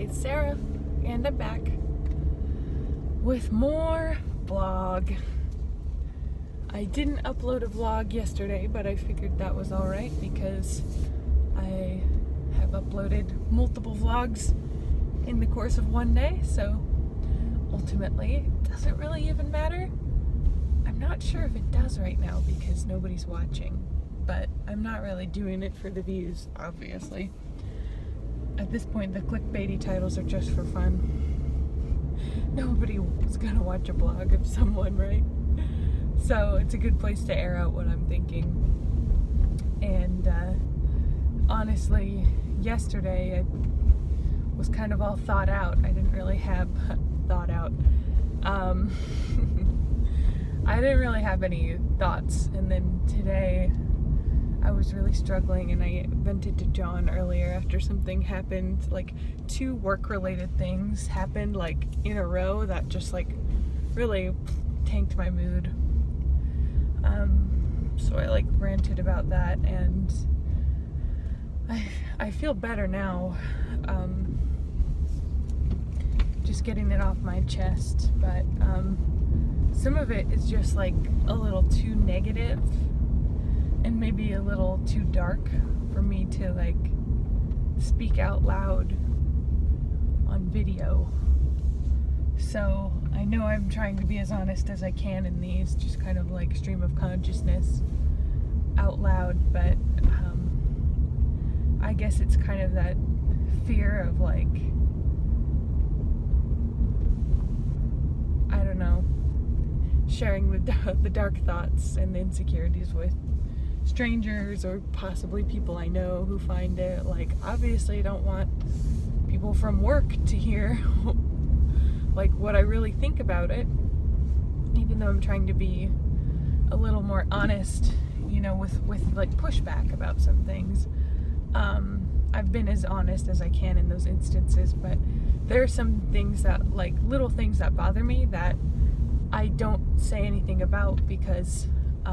it's Sarah, and I'm back with more vlog. I didn't upload a vlog yesterday, but I figured that was alright because I have uploaded multiple vlogs in the course of one day, so ultimately it doesn't really even matter. I'm not sure if it does right now because nobody's watching, but I'm not really doing it for the views, obviously. At this point, the clickbaity titles are just for fun. Nobody was gonna watch a blog of someone, right? So it's a good place to air out what I'm thinking. And honestly, yesterday I was kind of all thought out. I didn't really have thought out. I didn't really have any thoughts, and then today I was really struggling, and I vented to John earlier after something happened, like 2 work-related things happened like in a row that just like really tanked my mood. So I like ranted about that, and I feel better now. Just getting it off my chest, but some of it is just like a little too negative and maybe a little too dark for me to like speak out loud on video. So I know I'm trying to be as honest as I can in these, just kind of like stream of consciousness out loud, but I guess it's kind of that fear of like, I don't know, sharing the dark thoughts and the insecurities with strangers or possibly people I know who find it. Like, obviously I don't want people from work to hear like what I really think about it, even though I'm trying to be a little more honest, you know, with like pushback about some things. I've been as honest as I can in those instances, but there are some things that, like, little things that bother me that I don't say anything about because I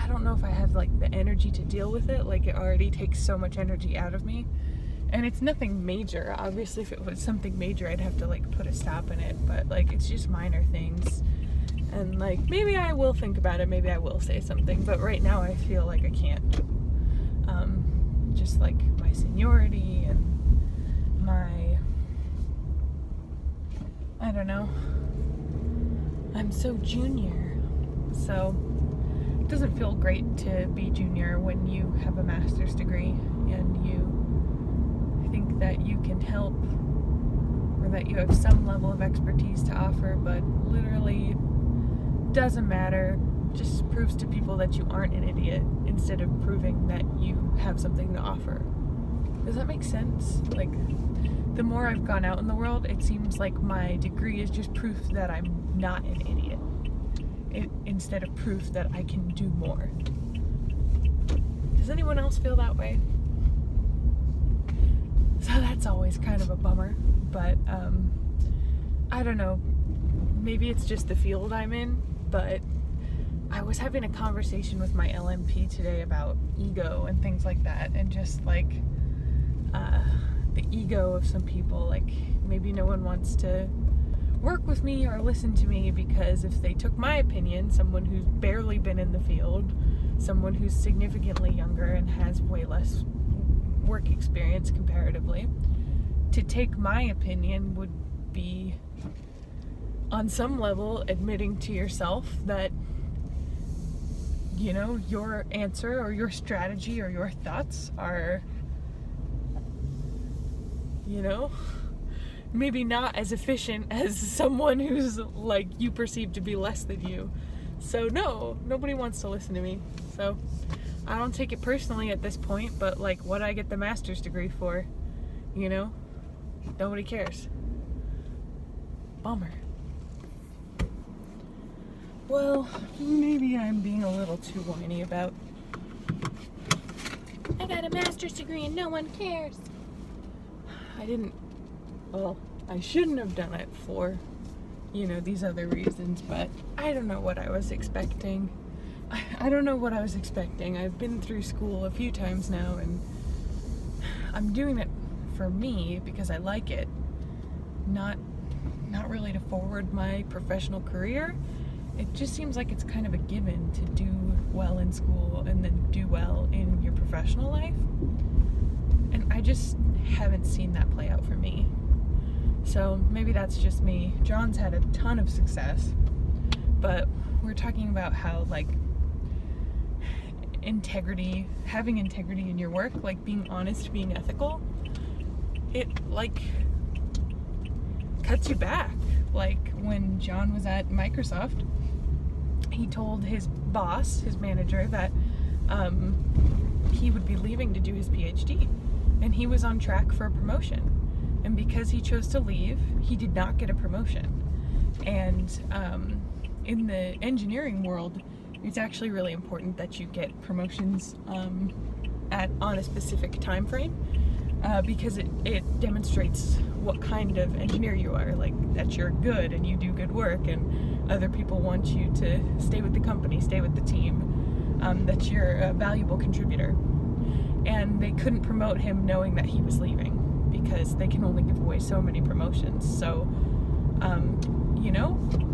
don't know if I have like the energy to deal with it. Like, it already takes so much energy out of me, and it's nothing major. Obviously, if it was something major, I'd have to like put a stop in it, but like it's just minor things, and like maybe I will think about it, maybe I will say something, but right now I feel like I can't. Just like my seniority and my, I don't know, I'm so junior, so it doesn't feel great to be junior when you have a master's degree and you think that you can help or that you have some level of expertise to offer, but literally doesn't matter. Just proves to people that you aren't an idiot instead of proving that you have something to offer. Does that make sense? Like, the more I've gone out in the world, it seems like my degree is just proof that I'm not an idiot, instead of proof that I can do more. Does anyone else feel that way? So that's always kind of a bummer, but I don't know, maybe it's just the field I'm in, but I was having a conversation with my LMP today about ego and things like that, and just like the ego of some people. Like, maybe no one wants to work with me or listen to me because if they took my opinion, someone who's barely been in the field, someone who's significantly younger and has way less work experience comparatively, to take my opinion would be on some level admitting to yourself that, you know, your answer or your strategy or your thoughts are, you know, maybe not as efficient as someone who's like you perceive to be less than you. So no, nobody wants to listen to me. So I don't take it personally at this point, but like, what I get the master's degree for, you know? Nobody cares. Bummer. Well, maybe I'm being a little too whiny about, I got a master's degree and no one cares. I shouldn't have done it for, you know, these other reasons, but I don't know what I was expecting. I don't know what I was expecting. I've been through school a few times now, and I'm doing it for me because I like it, not really to forward my professional career. It just seems like it's kind of a given to do well in school and then do well in your professional life. And I just haven't seen that play out for me. So maybe that's just me. John's had a ton of success, but we're talking about how, like, integrity, having integrity in your work, like being honest, being ethical, it like cuts you back. Like when John was at Microsoft, he told his boss, his manager, that he would be leaving to do his PhD, and he was on track for a promotion. And because he chose to leave, he did not get a promotion. And in the engineering world, it's actually really important that you get promotions on a specific time frame, because it demonstrates what kind of engineer you are, like that you're good and you do good work and other people want you to stay with the company, stay with the team, that you're a valuable contributor. And they couldn't promote him knowing that he was leaving because they can only give away so many promotions. So,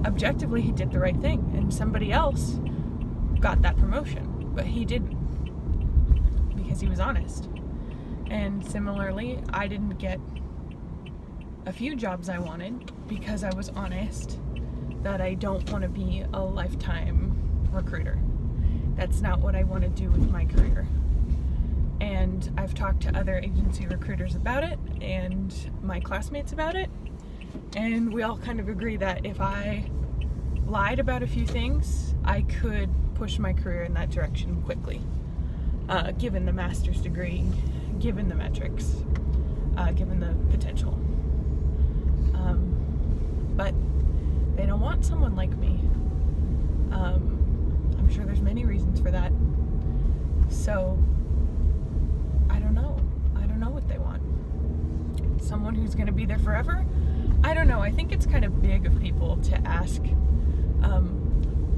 objectively he did the right thing and somebody else got that promotion, but he didn't because he was honest. And similarly, I didn't get a few jobs I wanted because I was honest that I don't want to be a lifetime recruiter. That's not what I want to do with my career. And I've talked to other agency recruiters about it and my classmates about it, and we all kind of agree that if I lied about a few things, I could push my career in that direction quickly, given the master's degree, given the metrics, given the potential. But they don't want someone like me. I'm sure there's many reasons for that. So I don't know what they want. Someone who's going to be there forever? I don't know. I think it's kind of big of people to ask,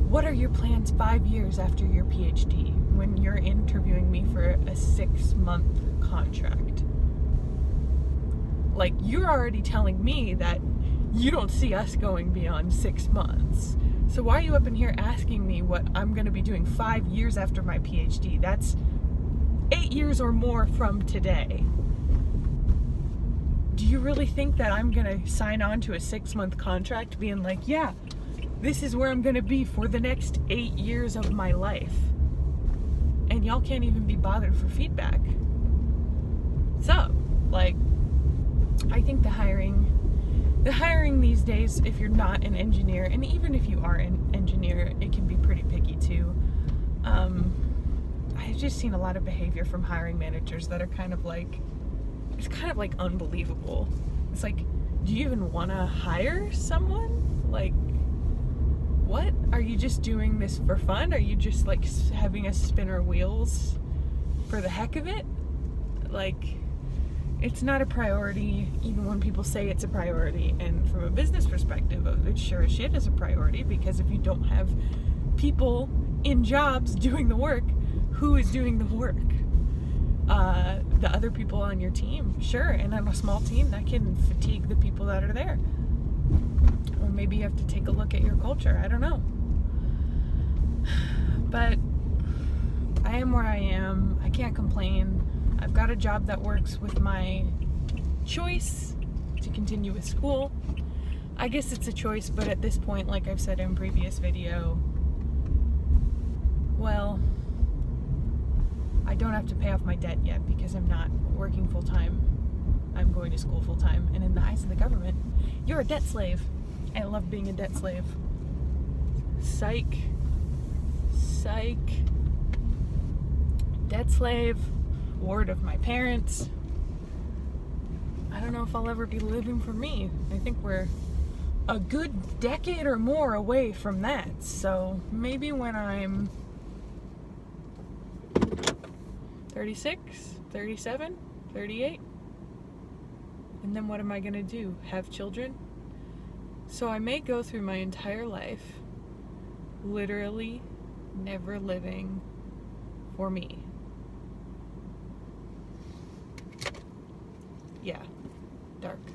what are your plans 5 years after your PhD, when you're interviewing me for a 6-month contract? Like, you're already telling me that you don't see us going beyond 6 months. So why are you up in here asking me what I'm going to be doing 5 years after my PhD? That's 8 years or more from today. Do you really think that I'm going to sign on to a 6-month contract being like, yeah, this is where I'm going to be for the next 8 years of my life? And y'all can't even be bothered for feedback. So, like, I think the hiring these days, if you're not an engineer, and even if you are an engineer, it can be pretty picky too. I've just seen a lot of behavior from hiring managers that are kind of like unbelievable. It's like, do you even want to hire someone? Like, what? Are you just doing this for fun? Are you just like having us spin our wheels for the heck of it? Like, it's not a priority, even when people say it's a priority. And from a business perspective, it sure as shit is a priority, because if you don't have people in jobs doing the work, who is doing the work? The other people on your team, sure. And on a small team, that can fatigue the people that are there. Or maybe you have to take a look at your culture. I don't know. But I am where I am. I can't complain. I've got a job that works with my choice to continue with school. I guess it's a choice, but at this point, like I've said in a previous video, well, I don't have to pay off my debt yet because I'm not working full-time. I'm going to school full-time, and in the eyes of the government, you're a debt slave. I love being a debt slave. Psych. Debt slave. Ward of my parents. I don't know if I'll ever be living for me. I think we're a good decade or more away from that. So maybe when I'm 36, 37, 38. And then what am I going to do? Have children? So I may go through my entire life literally never living for me. Yeah, dark.